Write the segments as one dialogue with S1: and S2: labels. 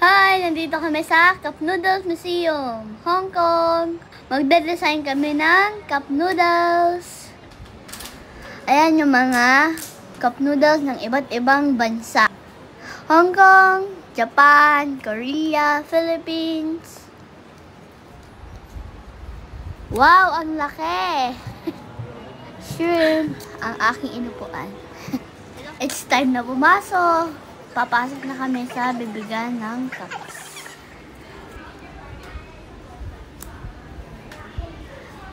S1: Hi! Nandito kami sa Cup Noodles Museum, Hong Kong. Magde-design kami ng cup noodles. Ayan yung mga cup noodles ng iba't ibang bansa. Hong Kong, Japan, Korea, Philippines. Wow! Ang laki! Shrimp ang aking inupuan. It's time na pumasok. Papasok na kami sa bibigan ng cups.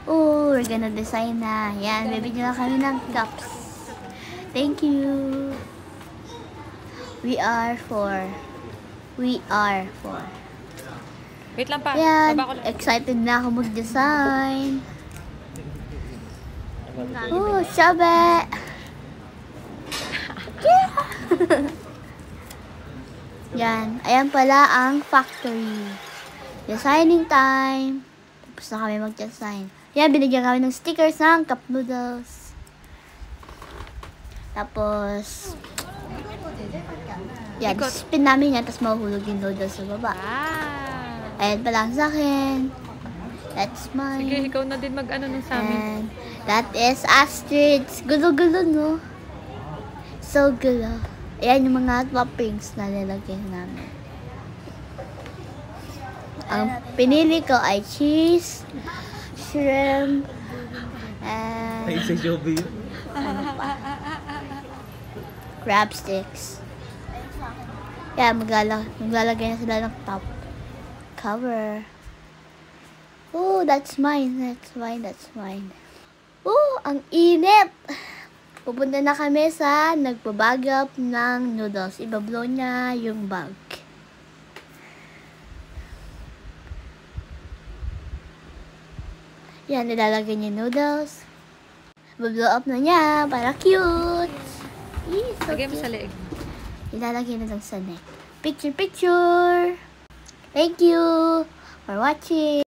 S1: Oh, we're gonna design na. Yan, bibigyan na kami ng cups. Thank you. We are for. Wait lang pa.
S2: Yan,
S1: excited na ako mag-design. Oh, sabi. Yeah. Yan. Ayan pala ang factory. Designing time. Tapos na kami mag-design. Yan, binigyan kami ng stickers ng cup noodles. Tapos, yan, spin namin yan. Tapos mahuhulog yung noodles sa baba. Ayan pala ang sa akin. That's mine.
S2: Sige, ikaw na din mag-ano nung sa amin.
S1: And that is Astrid's. Gulo-gulo, no? So gulo. Ayan yung mga toppings na nilagyan namin. Ang pinili ko ay cheese, shrimp, and ano pa? Crab sticks. Yan, maglalagay na sila ng top cover. Oh, that's mine. That's mine. Oh, ang init! Pupunta na kami sa nagbabagap ng noodles. Ibablow niya yung bag. Yan, nilalagay niya yung noodles. Ibablow up na niya para cute. So
S2: lagay mo
S1: cute.
S2: sa leeg.
S1: Ilalagay na lang sa neck. Picture! Thank you for watching.